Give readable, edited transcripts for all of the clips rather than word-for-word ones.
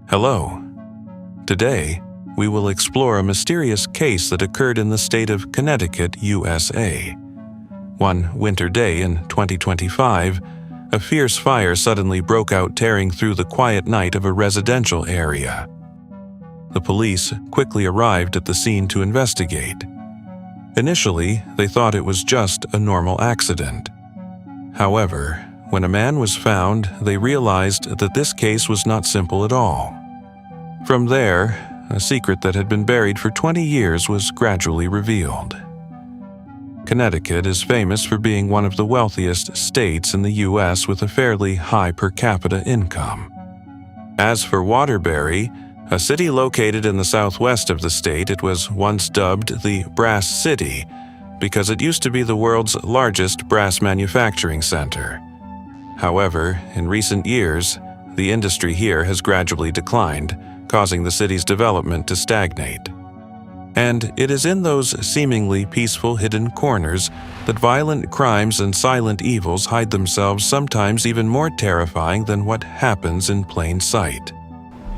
Hello. Today, we will explore a mysterious case that occurred in the state of Connecticut, USA. One winter day in 2025, a fierce fire suddenly broke out, tearing through the quiet night of a residential area. The police quickly arrived at the scene to investigate. Initially, they thought it was just a normal accident. However, when a man was found, they realized that this case was not simple at all. From there, a secret that had been buried for 20 years was gradually revealed. Connecticut is famous for being one of the wealthiest states in the U.S. with a fairly high per capita income. As for Waterbury, a city located in the southwest of the state, it was once dubbed the Brass City because it used to be the world's largest brass manufacturing center. However, in recent years, the industry here has gradually declined, causing the city's development to stagnate. And it is in those seemingly peaceful hidden corners that violent crimes and silent evils hide themselves, sometimes even more terrifying than what happens in plain sight.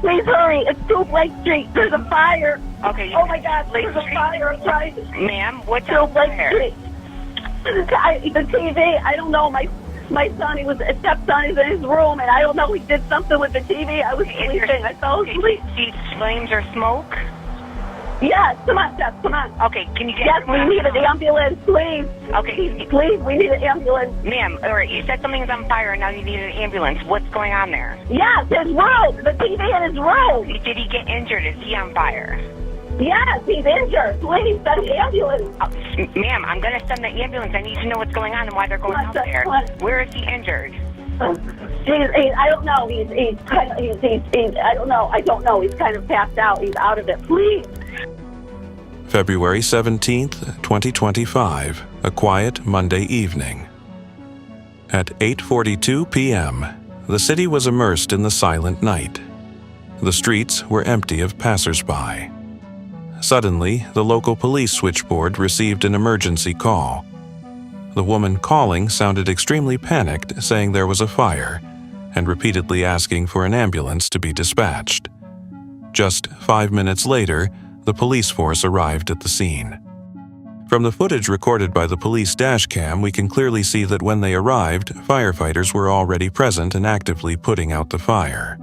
Please hurry, it's 2 Blake Street, there's a fire. Okay. Oh my God, there's a fire, I'm trying to... Ma'am, what's 2 up Blake there? Street. The TV, I don't know, my son, he was a stepson, he's in his room, and I don't know, he did something with the TV. I was sleeping, I fell asleep. See flames or smoke? Yes, come on, Steph, come on. Okay, can you get... Yes, we need an ambulance, please. Okay. Please, we need an ambulance. Ma'am, all right, you said something's on fire and now you need an ambulance. What's going on there? Yes, his room, the TV in his room. Did he get injured? Is he on fire? Yes, he's injured. Please, send the ambulance. Ma'am, I'm going to send the ambulance. I need to know what's going on and why they're going out there. Where is he injured? I don't know. I don't know. He's kind of passed out. He's out of it. Please. February 17th, 2025, a quiet Monday evening. At 8:42 p.m., the city was immersed in the silent night. The streets were empty of passersby. Suddenly, the local police switchboard received an emergency call. The woman calling sounded extremely panicked, saying there was a fire, and repeatedly asking for an ambulance to be dispatched. Just 5 minutes later, the police force arrived at the scene. From the footage recorded by the police dashcam, we can clearly see that when they arrived, firefighters were already present and actively putting out the fire.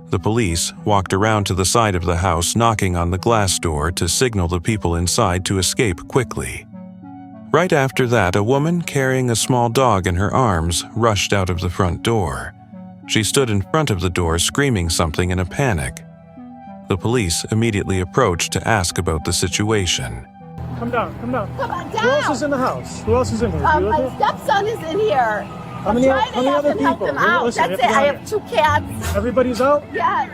The police walked around to the side of the house, knocking on the glass door to signal the people inside to escape quickly. Right after that, a woman carrying a small dog in her arms rushed out of the front door. She stood in front of the door, screaming something in a panic. The police immediately approached to ask about the situation. Come down, come down. Come on, down. Who else is in the house? Who else is in here? My stepson is in here. How many other help people? him out. Listen, That's it. I have 2 cats. Everybody's out? Yes.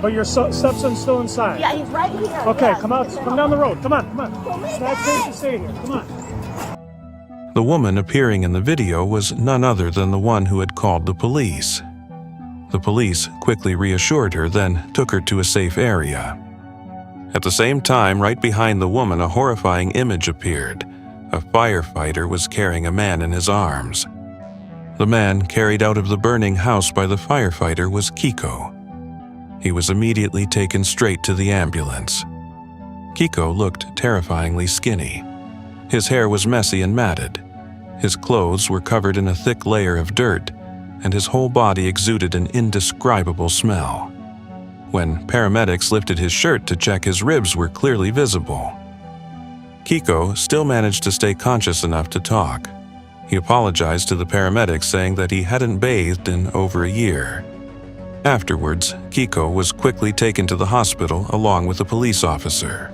But your stepson's still inside? Yeah, he's right here. Okay, yes. come out. Come down the road. Come on, come on. It's not safe to stay here. Come on. The woman appearing in the video was none other than the one who had called the police. The police quickly reassured her, then took her to a safe area. At the same time, right behind the woman, a horrifying image appeared. A firefighter was carrying a man in his arms. The man carried out of the burning house by the firefighter was Kiko. He was immediately taken straight to the ambulance. Kiko looked terrifyingly skinny. His hair was messy and matted. His clothes were covered in a thick layer of dirt, and his whole body exuded an indescribable smell. When paramedics lifted his shirt to check, his ribs were clearly visible. Kiko still managed to stay conscious enough to talk. He apologized to the paramedics, saying that he hadn't bathed in over a year. Afterwards, Kiko was quickly taken to the hospital along with a police officer.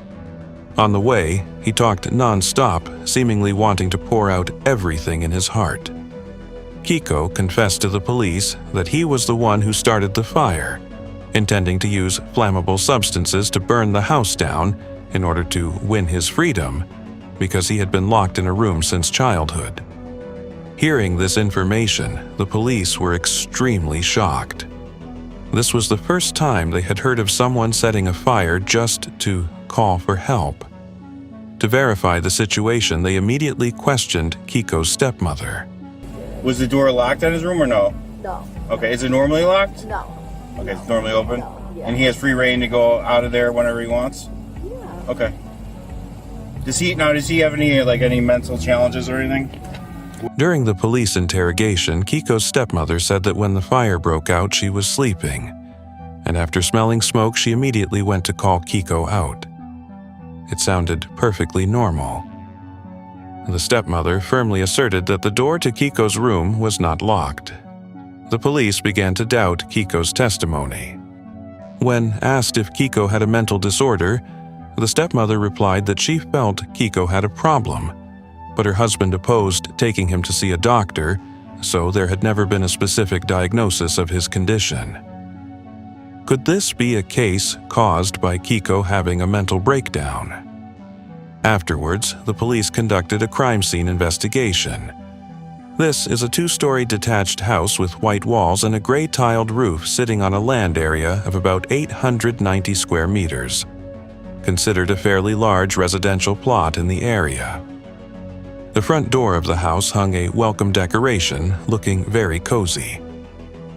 On the way, he talked non-stop, seemingly wanting to pour out everything in his heart. Kiko confessed to the police that he was the one who started the fire, intending to use flammable substances to burn the house down in order to win his freedom, because he had been locked in a room since childhood. Hearing this information, the police were extremely shocked. This was the first time they had heard of someone setting a fire just to call for help. To verify the situation, they immediately questioned Kiko's stepmother. Was the door locked on his room or no? No. Okay, is it normally locked? No. Okay, it's normally open? And he has free reign to go out of there whenever he wants? Yeah. Okay. Does he have any mental challenges or anything? During the police interrogation, Kiko's stepmother said that when the fire broke out, she was sleeping, and after smelling smoke, she immediately went to call Kiko out. It sounded perfectly normal. The stepmother firmly asserted that the door to Kiko's room was not locked. The police began to doubt Kiko's testimony. When asked if Kiko had a mental disorder, the stepmother replied that she felt Kiko had a problem, but her husband opposed taking him to see a doctor, so there had never been a specific diagnosis of his condition. Could this be a case caused by Kiko having a mental breakdown? Afterwards, the police conducted a crime scene investigation. This is a 2-story detached house with white walls and a gray tiled roof sitting on a land area of about 890 square meters, considered a fairly large residential plot in the area. The front door of the house hung a welcome decoration, looking very cozy.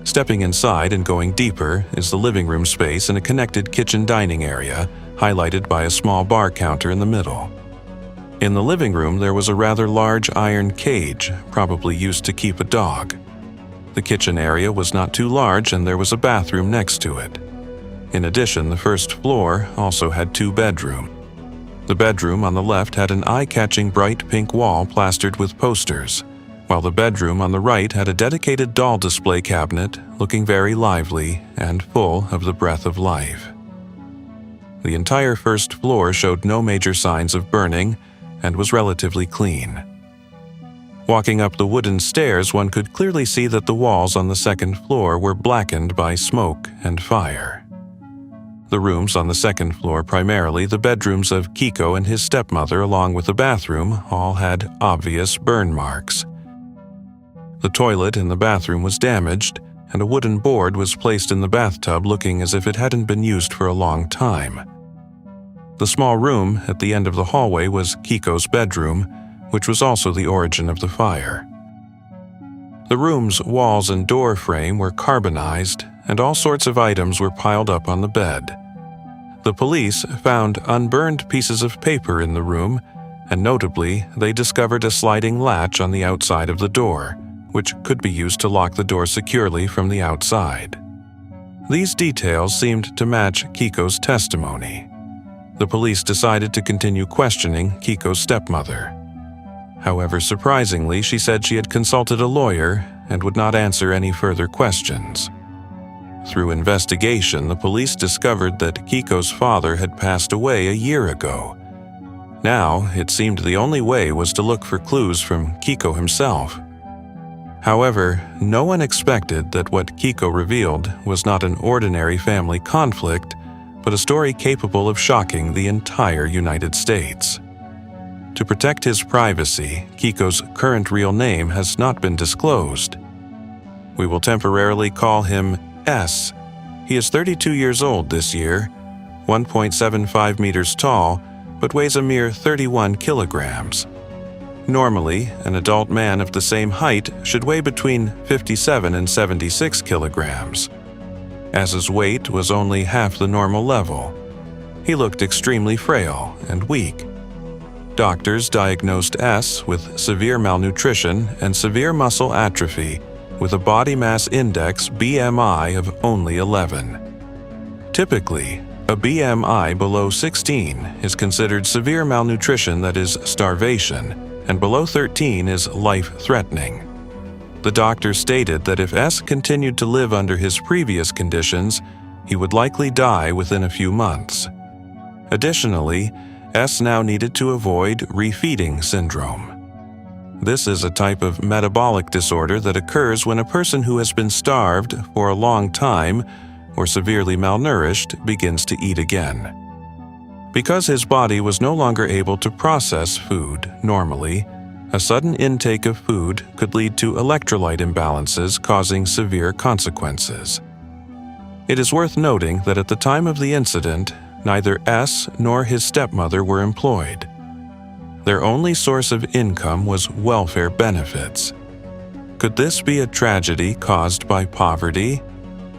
Stepping inside and going deeper is the living room space and a connected kitchen dining area, highlighted by a small bar counter in the middle. In the living room, there was a rather large iron cage, probably used to keep a dog. The kitchen area was not too large and there was a bathroom next to it. In addition, the first floor also had 2 bedrooms. The bedroom on the left had an eye-catching bright pink wall plastered with posters, while the bedroom on the right had a dedicated doll display cabinet looking very lively and full of the breath of life. The entire first floor showed no major signs of burning and was relatively clean. Walking up the wooden stairs, one could clearly see that the walls on the second floor were blackened by smoke and fire. The rooms on the second floor, primarily the bedrooms of Kiko and his stepmother along with the bathroom, all had obvious burn marks. The toilet in the bathroom was damaged, and a wooden board was placed in the bathtub looking as if it hadn't been used for a long time. The small room at the end of the hallway was Kiko's bedroom, which was also the origin of the fire. The room's walls and door frame were carbonized, and all sorts of items were piled up on the bed. The police found unburned pieces of paper in the room, and notably, they discovered a sliding latch on the outside of the door, which could be used to lock the door securely from the outside. These details seemed to match Kiko's testimony. The police decided to continue questioning Kiko's stepmother. However, surprisingly, she said she had consulted a lawyer and would not answer any further questions. Through investigation, the police discovered that Kiko's father had passed away a year ago. Now, it seemed the only way was to look for clues from Kiko himself. However, no one expected that what Kiko revealed was not an ordinary family conflict, but a story capable of shocking the entire United States. To protect his privacy, Kiko's current real name has not been disclosed. We will temporarily call him S. He is 32 years old this year, 1.75 meters tall, but weighs a mere 31 kilograms. Normally, an adult man of the same height should weigh between 57 and 76 kilograms. S's weight was only half the normal level. He looked extremely frail and weak. Doctors diagnosed S with severe malnutrition and severe muscle atrophy, with a body mass index BMI of only 11. Typically, a BMI below 16 is considered severe malnutrition, that is, starvation, and below 13 is life-threatening. The doctor stated that if S continued to live under his previous conditions, he would likely die within a few months. Additionally, S now needed to avoid refeeding syndrome. This is a type of metabolic disorder that occurs when a person who has been starved for a long time or severely malnourished begins to eat again. Because his body was no longer able to process food normally, a sudden intake of food could lead to electrolyte imbalances, causing severe consequences. It is worth noting that at the time of the incident, neither S nor his stepmother were employed. Their only source of income was welfare benefits. Could this be a tragedy caused by poverty?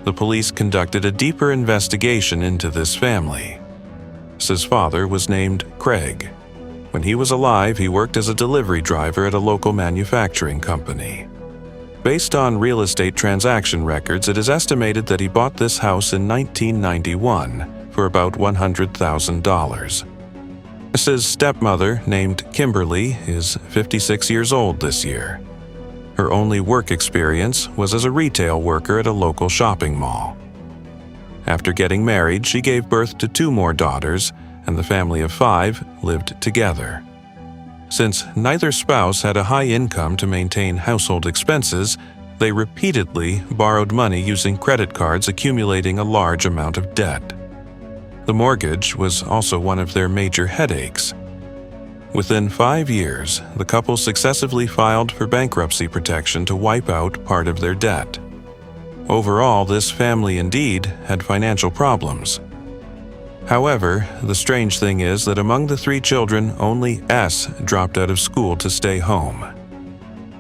the police conducted a deeper investigation into this family. S's father was named Craig. When he was alive, he worked as a delivery driver at a local manufacturing company. Based on real estate transaction records, it is estimated that he bought this house in 1991 for about $100,000. S's stepmother, named Kimberly, is 56 years old this year. Her only work experience was as a retail worker at a local shopping mall. After getting married, she gave birth to 2 more daughters, and the family of 5 lived together. Since neither spouse had a high income to maintain household expenses, they repeatedly borrowed money using credit cards, accumulating a large amount of debt. The mortgage was also one of their major headaches. Within 5 years, the couple successively filed for bankruptcy protection to wipe out part of their debt. Overall, this family indeed had financial problems. However, the strange thing is that among the 3 children, only S dropped out of school to stay home.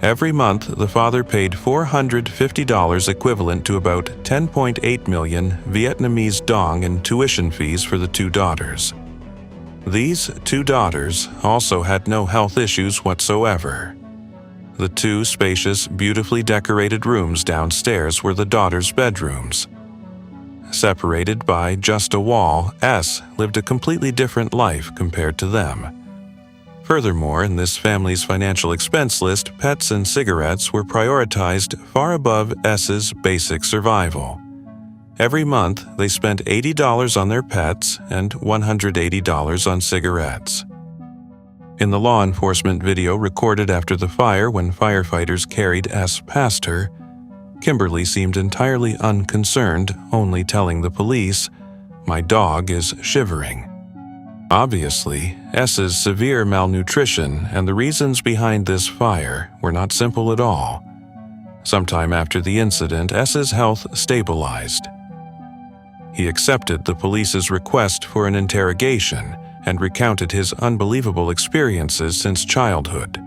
Every month, the father paid $450, equivalent to about 10.8 million Vietnamese dong in tuition fees for the 2 daughters. These 2 daughters also had no health issues whatsoever. The 2 spacious, beautifully decorated rooms downstairs were the daughters' bedrooms. Separated by just a wall, S lived a completely different life compared to them. Furthermore, in this family's financial expense list, pets and cigarettes were prioritized far above S's basic survival. Every month, they spent $80 on their pets and $180 on cigarettes. In the law enforcement video recorded after the fire when firefighters carried S past her, Kimberly seemed entirely unconcerned, only telling the police, "My dog is shivering." Obviously, S's severe malnutrition and the reasons behind this fire were not simple at all. Sometime after the incident, S's health stabilized. He accepted the police's request for an interrogation and recounted his unbelievable experiences since childhood.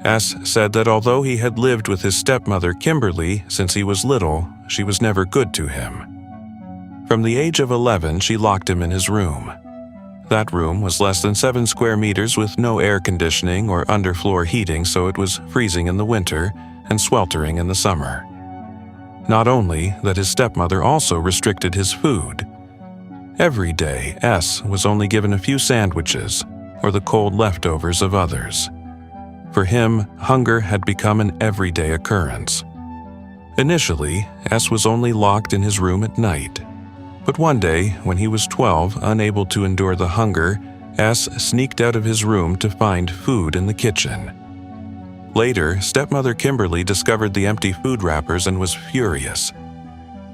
S said that although he had lived with his stepmother Kimberly since he was little, she was never good to him. From the age of 11, she locked him in his room. That room was less than 7 square meters with no air conditioning or underfloor heating, so it was freezing in the winter and sweltering in the summer. Not only that, his stepmother also restricted his food. Every day, S was only given a few sandwiches or the cold leftovers of others. For him, hunger had become an everyday occurrence. Initially, S was only locked in his room at night. But one day, when he was 12, unable to endure the hunger, S sneaked out of his room to find food in the kitchen. Later, stepmother Kimberly discovered the empty food wrappers and was furious.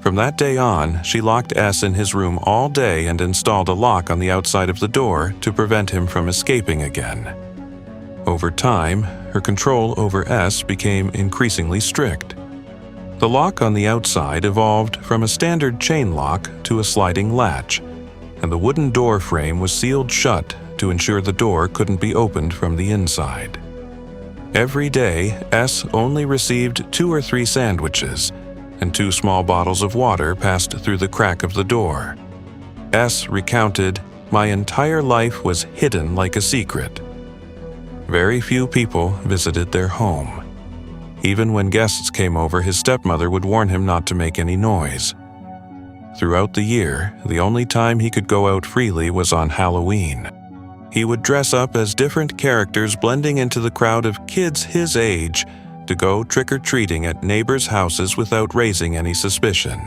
From that day on, she locked S in his room all day and installed a lock on the outside of the door to prevent him from escaping again. Over time, her control over S became increasingly strict. The lock on the outside evolved from a standard chain lock to a sliding latch, and the wooden door frame was sealed shut to ensure the door couldn't be opened from the inside. Every day, S only received 2 or 3 sandwiches, and 2 small bottles of water passed through the crack of the door. S recounted, "My entire life was hidden like a secret." Very few people visited their home. Even when guests came over, his stepmother would warn him not to make any noise. Throughout the year, the only time he could go out freely was on Halloween. He would dress up as different characters, blending into the crowd of kids his age, to go trick-or-treating at neighbors' houses without raising any suspicion.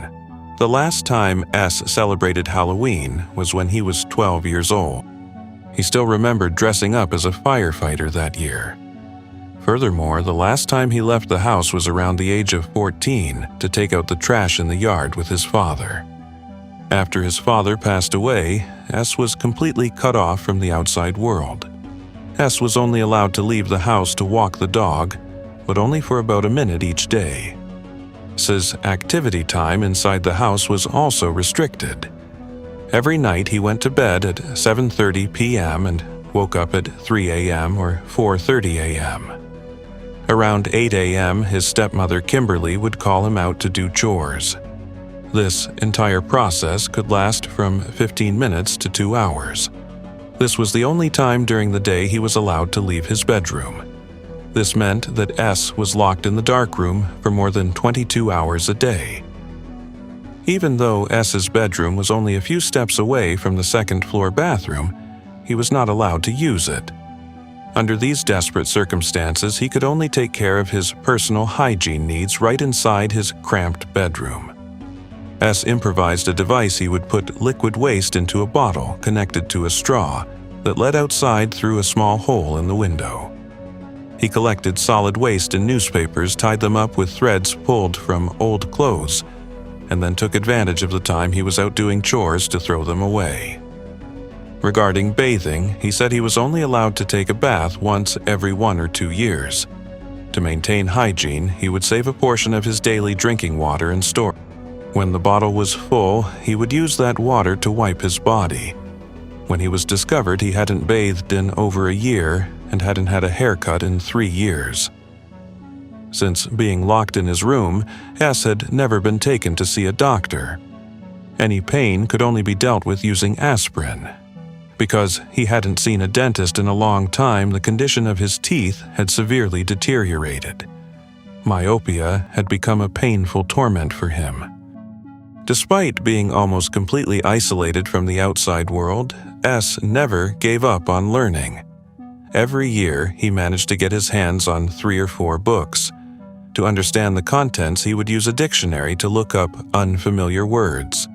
The last time S celebrated Halloween was when he was 12 years old. He still remembered dressing up as a firefighter that year. Furthermore, the last time he left the house was around the age of 14 to take out the trash in the yard with his father. After his father passed away, S was completely cut off from the outside world. S was only allowed to leave the house to walk the dog, but only for about a minute each day. S's activity time inside the house was also restricted. Every night he went to bed at 7:30 p.m. and woke up at 3 a.m. or 4:30 a.m. Around 8 a.m., his stepmother Kimberly would call him out to do chores. This entire process could last from 15 minutes to 2 hours. This was the only time during the day he was allowed to leave his bedroom. This meant that S was locked in the darkroom for more than 22 hours a day. Even though S's bedroom was only a few steps away from the second-floor bathroom, he was not allowed to use it. Under these desperate circumstances, he could only take care of his personal hygiene needs right inside his cramped bedroom. S improvised a device he would put liquid waste into a bottle connected to a straw that led outside through a small hole in the window. He collected solid waste in newspapers, tied them up with threads pulled from old clothes, and then took advantage of the time he was out doing chores to throw them away. Regarding bathing, he said he was only allowed to take a bath once every 1 or 2 years. To maintain hygiene, he would save a portion of his daily drinking water and store. When the bottle was full, he would use that water to wipe his body. When he was discovered, he hadn't bathed in over a year and hadn't had a haircut in 3 years. Since being locked in his room, S had never been taken to see a doctor. Any pain could only be dealt with using aspirin. Because he hadn't seen a dentist in a long time, the condition of his teeth had severely deteriorated. Myopia had become a painful torment for him. Despite being almost completely isolated from the outside world, S never gave up on learning. Every year, he managed to get his hands on 3 or 4 books. To understand the contents, he would use a dictionary to look up unfamiliar words.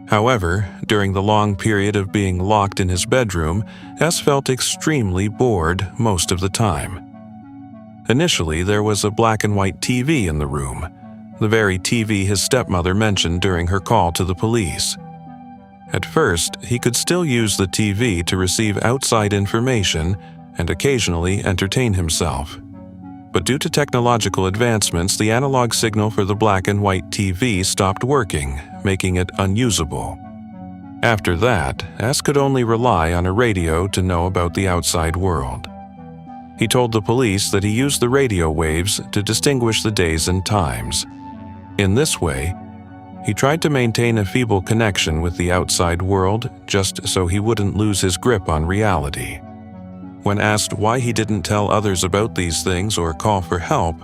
However, during the long period of being locked in his bedroom, S felt extremely bored most of the time. Initially, there was a black and white TV in the room, the very TV his stepmother mentioned during her call to the police. At first, he could still use the TV to receive outside information and occasionally entertain himself. But due to technological advancements, the analog signal for the black and white TV stopped working, making it unusable. After that, S could only rely on a radio to know about the outside world. He told the police that he used the radio waves to distinguish the days and times. In this way, he tried to maintain a feeble connection with the outside world just so he wouldn't lose his grip on reality. When asked why he didn't tell others about these things or call for help,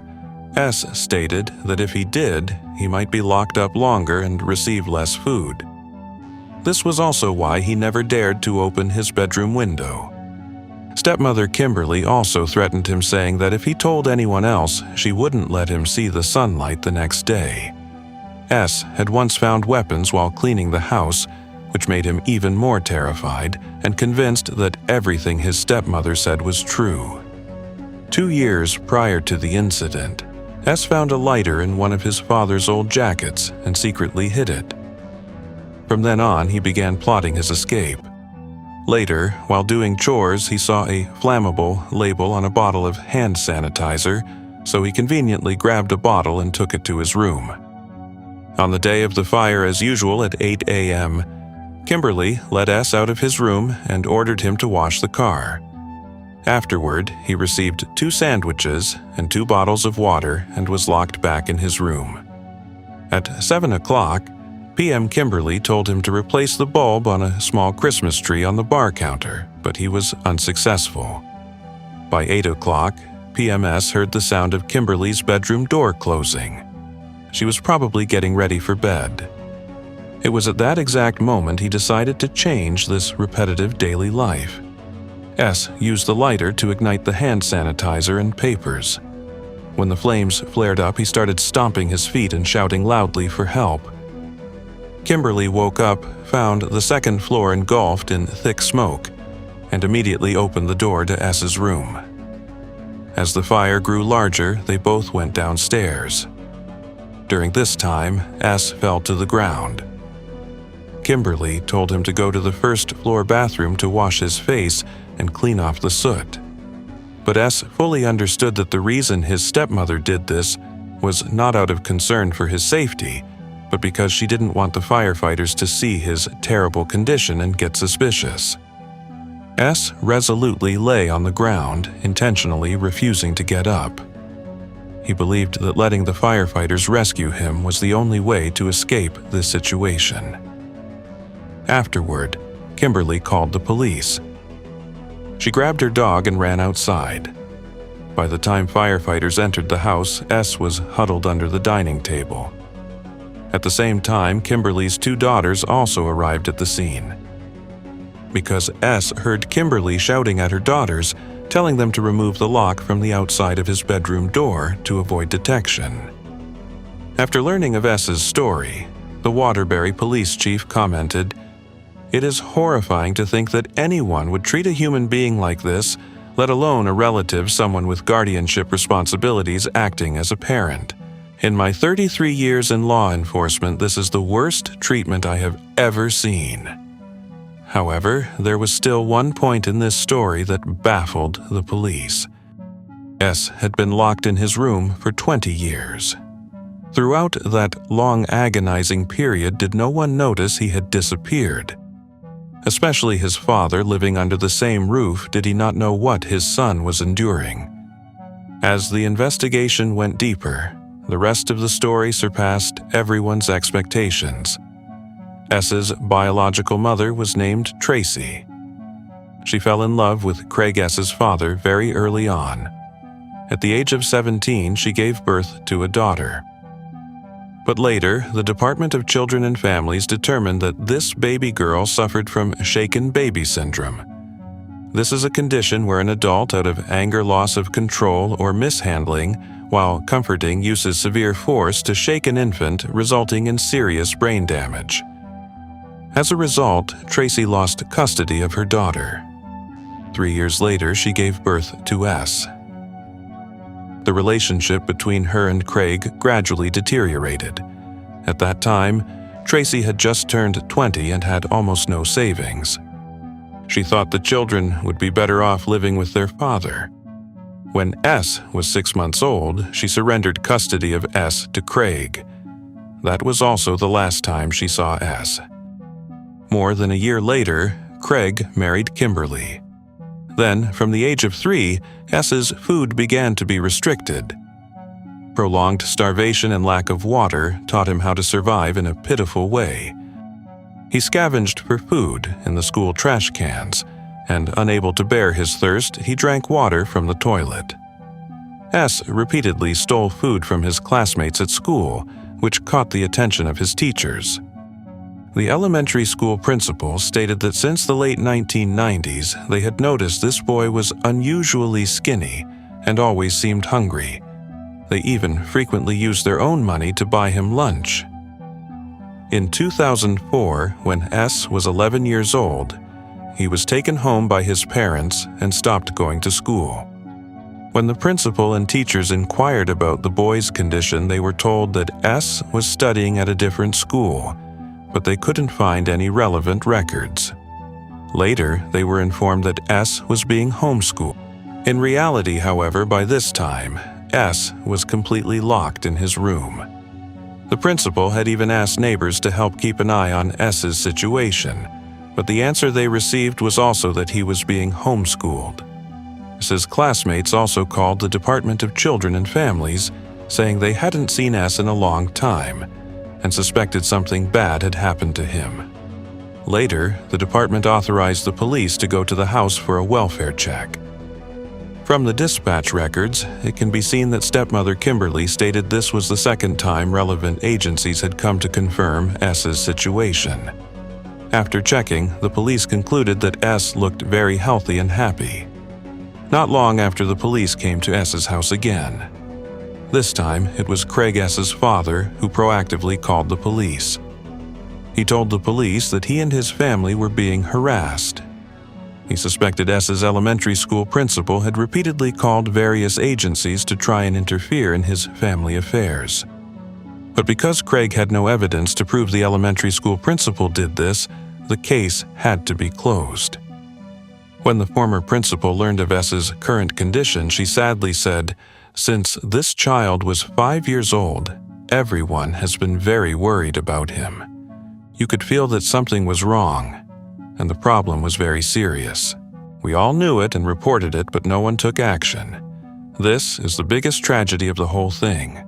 S stated that if he did, he might be locked up longer and receive less food. This was also why he never dared to open his bedroom window. Stepmother Kimberly also threatened him, saying that if he told anyone else, she wouldn't let him see the sunlight the next day. S had once found weapons while cleaning the house, which made him even more terrified and convinced that everything his stepmother said was true. 2 years prior to the incident, S found a lighter in one of his father's old jackets and secretly hid it. From then on, he began plotting his escape. Later, while doing chores, he saw a flammable label on a bottle of hand sanitizer, so he conveniently grabbed a bottle and took it to his room. On the day of the fire, as usual at 8 a.m., Kimberly let S out of his room and ordered him to wash the car. Afterward, he received 2 sandwiches and 2 bottles of water and was locked back in his room. At 7 o'clock p.m., Kimberly told him to replace the bulb on a small Christmas tree on the bar counter, but he was unsuccessful. By 8 o'clock, PMS heard the sound of Kimberly's bedroom door closing. She was probably getting ready for bed. It was at that exact moment he decided to change this repetitive daily life. S used the lighter to ignite the hand sanitizer and papers. When the flames flared up, he started stomping his feet and shouting loudly for help. Kimberly woke up, found the second floor engulfed in thick smoke, and immediately opened the door to S's room. As the fire grew larger, they both went downstairs. During this time, S fell to the ground. Kimberly told him to go to the first-floor bathroom to wash his face and clean off the soot. But S fully understood that the reason his stepmother did this was not out of concern for his safety, but because she didn't want the firefighters to see his terrible condition and get suspicious. S resolutely lay on the ground, intentionally refusing to get up. He believed that letting the firefighters rescue him was the only way to escape this situation. Afterward, Kimberly called the police. She grabbed her dog and ran outside. By the time firefighters entered the house, S was huddled under the dining table. At the same time, Kimberly's 2 daughters also arrived at the scene. Because S heard Kimberly shouting at her daughters, telling them to remove the lock from the outside of his bedroom door to avoid detection. After learning of S's story, the Waterbury police chief commented, "It is horrifying to think that anyone would treat a human being like this, let alone a relative, someone with guardianship responsibilities acting as a parent. In my 33 years in law enforcement, this is the worst treatment I have ever seen." However, there was still one point in this story that baffled the police. S had been locked in his room for 20 years. Throughout that long agonizing period, did no one notice he had disappeared? Especially his father, living under the same roof, did he not know what his son was enduring? As the investigation went deeper, the rest of the story surpassed everyone's expectations. S's biological mother was named Tracy. She fell in love with Craig S's father very early on. At the age of 17, she gave birth to a daughter. But later, the Department of Children and Families determined that this baby girl suffered from shaken baby syndrome. This is a condition where an adult, out of anger, loss of control, or mishandling, while comforting, uses severe force to shake an infant, resulting in serious brain damage. As a result, Tracy lost custody of her daughter. 3 years later, she gave birth to S. The relationship between her and Craig gradually deteriorated. At that time, Tracy had just turned 20 and had almost no savings. She thought the children would be better off living with their father. When S was 6 months old, she surrendered custody of S to Craig. That was also the last time she saw S. More than a year later, Craig married Kimberly. Then, from the age of 3, S's food began to be restricted. Prolonged starvation and lack of water taught him how to survive in a pitiful way. He scavenged for food in the school trash cans, and unable to bear his thirst, he drank water from the toilet. S repeatedly stole food from his classmates at school, which caught the attention of his teachers. The elementary school principal stated that since the late 1990s, they had noticed this boy was unusually skinny and always seemed hungry. They even frequently used their own money to buy him lunch. In 2004, when S was 11 years old, he was taken home by his parents and stopped going to school. When the principal and teachers inquired about the boy's condition, they were told that S was studying at a different school, but they couldn't find any relevant records. Later, they were informed that S was being homeschooled. In reality, however, by this time, S was completely locked in his room. The principal had even asked neighbors to help keep an eye on S's situation, but the answer they received was also that he was being homeschooled. S's classmates also called the Department of Children and Families, saying they hadn't seen S in a long time and suspected something bad had happened to him. Later, the department authorized the police to go to the house for a welfare check. From the dispatch records, it can be seen that stepmother Kimberly stated this was the second time relevant agencies had come to confirm S's situation. After checking, the police concluded that S looked very healthy and happy. Not long after, the police came to S's house again. This time, it was Craig S's father who proactively called the police. He told the police that he and his family were being harassed. He suspected S's elementary school principal had repeatedly called various agencies to try and interfere in his family affairs. But because Craig had no evidence to prove the elementary school principal did this, the case had to be closed. When the former principal learned of S's current condition, she sadly said, "Since this child was 5 years old, everyone has been very worried about him. You could feel that something was wrong, and the problem was very serious. We all knew it and reported it, but no one took action. This is the biggest tragedy of the whole thing.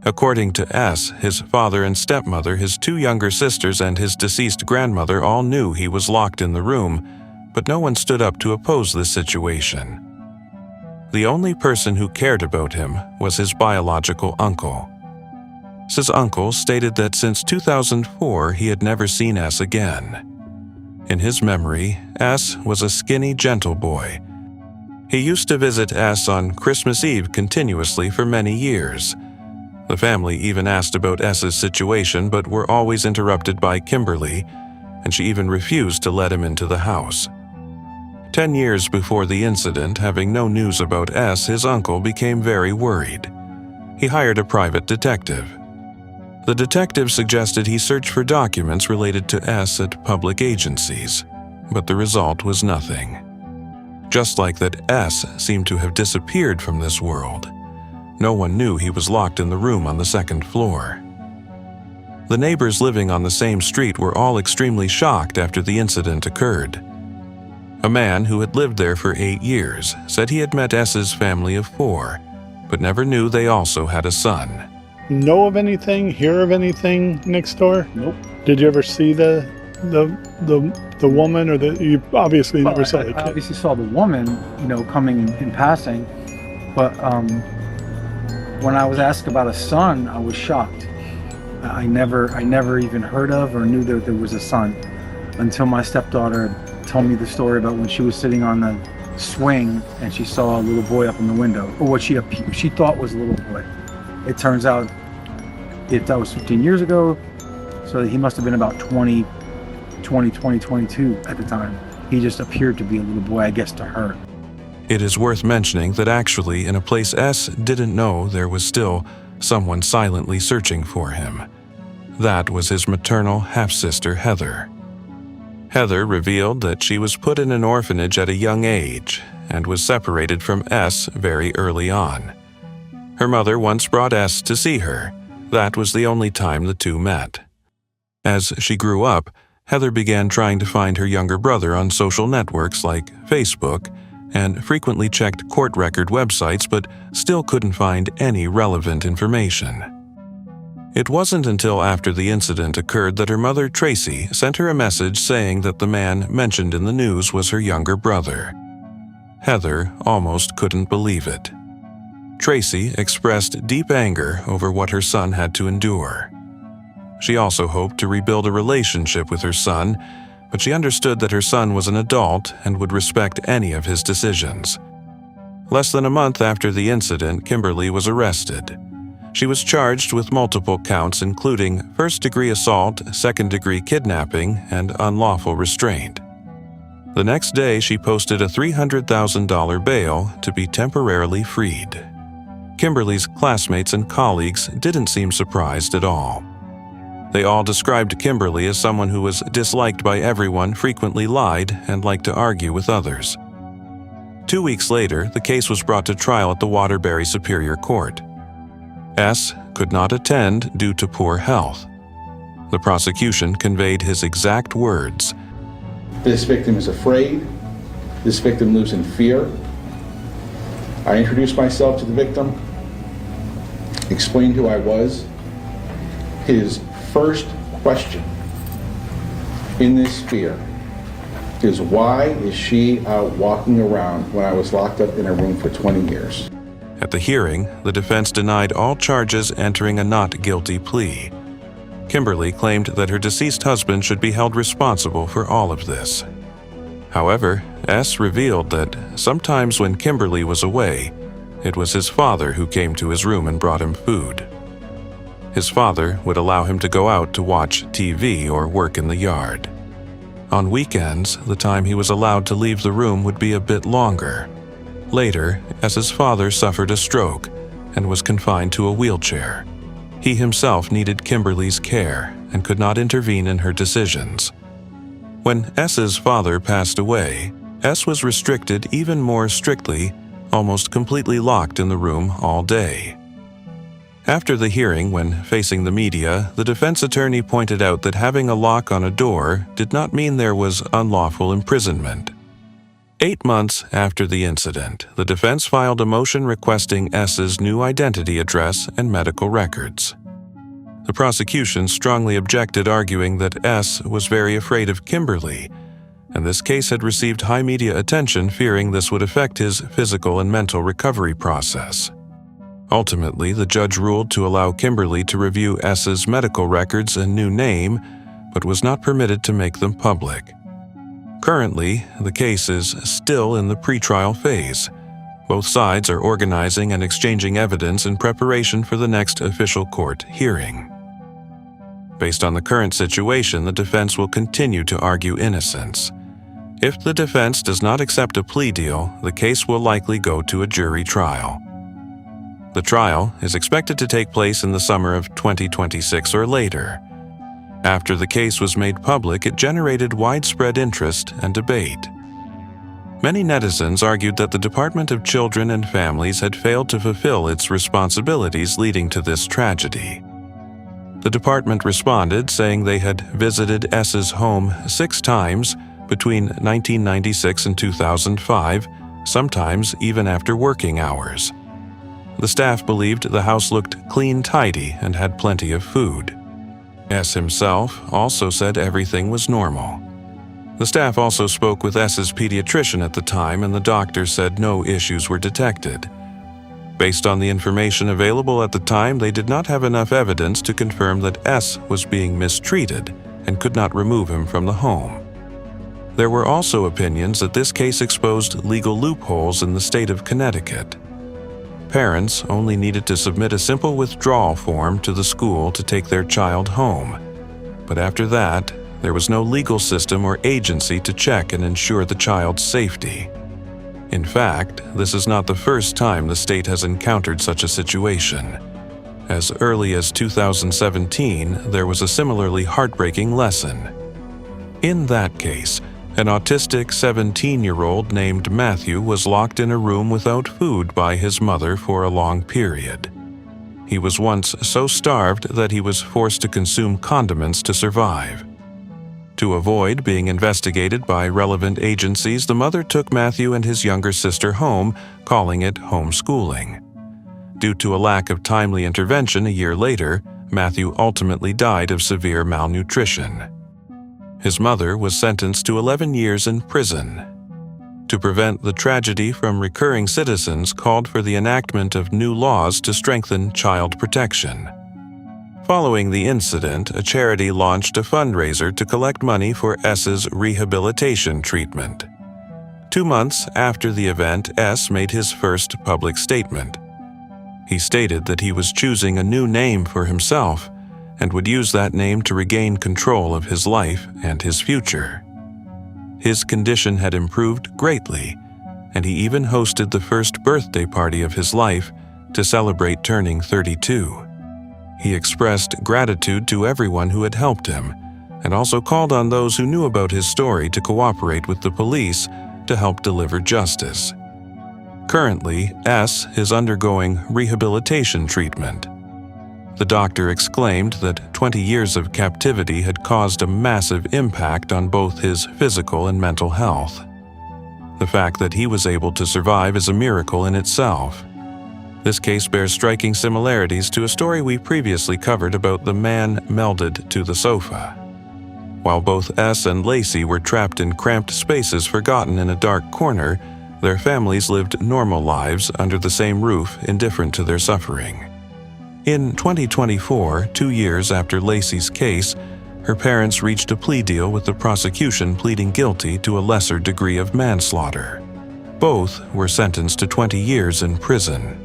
According to S., his father and stepmother, his 2 younger sisters, and his deceased grandmother all knew he was locked in the room, but no one stood up to oppose this situation. The only person who cared about him was his biological uncle. His uncle stated that since 2004 he had never seen S again. In his memory, S was a skinny, gentle boy. He used to visit S on Christmas Eve continuously for many years. The family even asked about S's situation but were always interrupted by Kimberly, and she even refused to let him into the house. 10 years before the incident, having no news about S, his uncle became very worried. He hired a private detective. The detective suggested he search for documents related to S at public agencies, but the result was nothing. Just like that S seemed to have disappeared from this world. No one knew he was locked in the room on the 2nd floor. The neighbors living on the same street were all extremely shocked after the incident occurred. A man who had lived there for 8 years said he had met S's family of 4, but never knew they also had a son. Know of anything? Hear of anything next door? Nope. Did you ever see the woman, or you obviously never saw the I kid? obviously saw the woman, coming in passing, but when I was asked about a son, I was shocked. I never even heard of or knew that there was a son until my stepdaughter told me the story about when she was sitting on the swing and she saw a little boy up in the window, or what she thought was a little boy. It turns out that was 15 years ago, so he must have been about 22 at the time. He just appeared to be a little boy, I guess, to her. It is worth mentioning that actually in a place S didn't know there was still someone silently searching for him. That was his maternal half-sister Heather. Heather revealed that she was put in an orphanage at a young age and was separated from S very early on. Her mother once brought S to see her. That was the only time the two met. As she grew up, Heather began trying to find her younger brother on social networks like Facebook and frequently checked court record websites but still couldn't find any relevant information. It wasn't until after the incident occurred that her mother, Tracy, sent her a message saying that the man mentioned in the news was her younger brother. Heather almost couldn't believe it. Tracy expressed deep anger over what her son had to endure. She also hoped to rebuild a relationship with her son, but she understood that her son was an adult and would respect any of his decisions. Less than a month after the incident, Kimberly was arrested. She was charged with multiple counts including first-degree assault, second-degree kidnapping, and unlawful restraint. The next day, she posted a $300,000 bail to be temporarily freed. Kimberly's classmates and colleagues didn't seem surprised at all. They all described Kimberly as someone who was disliked by everyone, frequently lied, and liked to argue with others. 2 weeks later, the case was brought to trial at the Waterbury Superior Court. S could not attend due to poor health. The prosecution conveyed his exact words. This victim is afraid. This victim lives in fear. I introduced myself to the victim, explained who I was. His first question in this fear is, why is she out walking around when I was locked up in a room for 20 years? At the hearing, the defense denied all charges, entering a not guilty plea. Kimberly claimed that her deceased husband should be held responsible for all of this. However, S revealed that sometimes when Kimberly was away, it was his father who came to his room and brought him food. His father would allow him to go out to watch TV or work in the yard. On weekends, the time he was allowed to leave the room would be a bit longer. Later, as his father suffered a stroke and was confined to a wheelchair, he himself needed Kimberly's care and could not intervene in her decisions. When S's father passed away, S was restricted even more strictly, almost completely locked in the room all day. After the hearing, when facing the media, the defense attorney pointed out that having a lock on a door did not mean there was unlawful imprisonment. 8 months after the incident, the defense filed a motion requesting S's new identity address and medical records. The prosecution strongly objected, arguing that S was very afraid of Kimberly, and this case had received high media attention, fearing this would affect his physical and mental recovery process. Ultimately, the judge ruled to allow Kimberly to review S's medical records and new name, but was not permitted to make them public. Currently, the case is still in the pretrial phase. Both sides are organizing and exchanging evidence in preparation for the next official court hearing. Based on the current situation, the defense will continue to argue innocence. If the defense does not accept a plea deal, the case will likely go to a jury trial. The trial is expected to take place in the summer of 2026 or later. After the case was made public, it generated widespread interest and debate. Many netizens argued that the Department of Children and Families had failed to fulfill its responsibilities leading to this tragedy. The department responded, saying they had visited S's home 6 times between 1996 and 2005, sometimes even after working hours. The staff believed the house looked clean, tidy, and had plenty of food. S himself also said everything was normal. The staff also spoke with S's pediatrician at the time, and the doctor said no issues were detected. Based on the information available at the time, they did not have enough evidence to confirm that S was being mistreated and could not remove him from the home. There were also opinions that this case exposed legal loopholes in the state of Connecticut. Parents only needed to submit a simple withdrawal form to the school to take their child home. But after that, there was no legal system or agency to check and ensure the child's safety. In fact, this is not the first time the state has encountered such a situation. As early as 2017, there was a similarly heartbreaking lesson. In that case, an autistic 17-year-old named Matthew was locked in a room without food by his mother for a long period. He was once so starved that he was forced to consume condiments to survive. To avoid being investigated by relevant agencies, the mother took Matthew and his younger sister home, calling it homeschooling. Due to a lack of timely intervention a year later, Matthew ultimately died of severe malnutrition. His mother was sentenced to 11 years in prison. To prevent the tragedy from recurring, citizens called for the enactment of new laws to strengthen child protection. Following the incident, a charity launched a fundraiser to collect money for S's rehabilitation treatment. 2 months after the event, S made his first public statement. He stated that he was choosing a new name for himself and would use that name to regain control of his life and his future. His condition had improved greatly, and he even hosted the first birthday party of his life to celebrate turning 32. He expressed gratitude to everyone who had helped him, and also called on those who knew about his story to cooperate with the police to help deliver justice. Currently, S is undergoing rehabilitation treatment. The doctor exclaimed that 20 years of captivity had caused a massive impact on both his physical and mental health. The fact that he was able to survive is a miracle in itself. This case bears striking similarities to a story we previously covered about the man melded to the sofa. While both S and Lacey were trapped in cramped spaces forgotten in a dark corner, their families lived normal lives under the same roof, indifferent to their suffering. In 2024, 2 years after Lacey's case, her parents reached a plea deal with the prosecution pleading guilty to a lesser degree of manslaughter. Both were sentenced to 20 years in prison.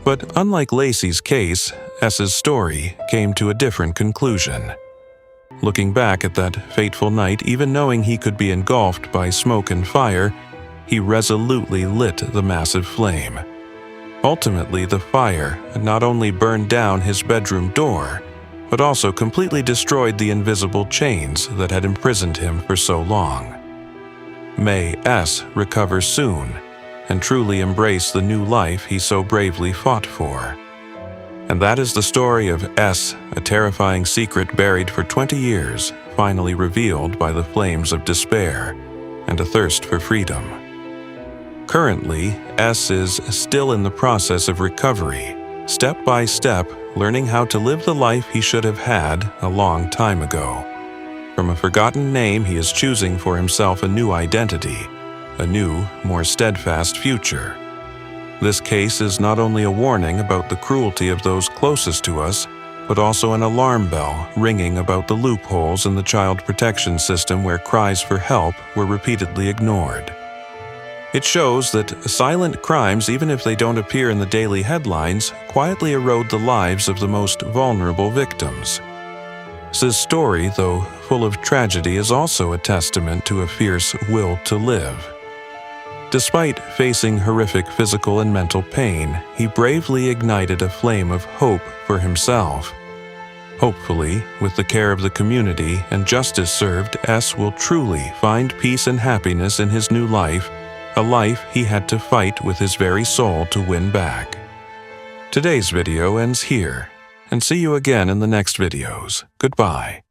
But unlike Lacey's case, S's story came to a different conclusion. Looking back at that fateful night, even knowing he could be engulfed by smoke and fire, he resolutely lit the massive flame. Ultimately, the fire not only burned down his bedroom door, but also completely destroyed the invisible chains that had imprisoned him for so long. May S recover soon and truly embrace the new life he so bravely fought for. And that is the story of S, a terrifying secret buried for 20 years, finally revealed by the flames of despair and a thirst for freedom. Currently, S is still in the process of recovery, step by step learning how to live the life he should have had a long time ago. From a forgotten name, he is choosing for himself a new identity, a new, more steadfast future. This case is not only a warning about the cruelty of those closest to us, but also an alarm bell ringing about the loopholes in the child protection system where cries for help were repeatedly ignored. It shows that silent crimes, even if they don't appear in the daily headlines, quietly erode the lives of the most vulnerable victims. His story, though full of tragedy, is also a testament to a fierce will to live. Despite facing horrific physical and mental pain, he bravely ignited a flame of hope for himself. Hopefully, with the care of the community and justice served, S will truly find peace and happiness in his new life, a life he had to fight with his very soul to win back. Today's video ends here, and see you again in the next videos. Goodbye.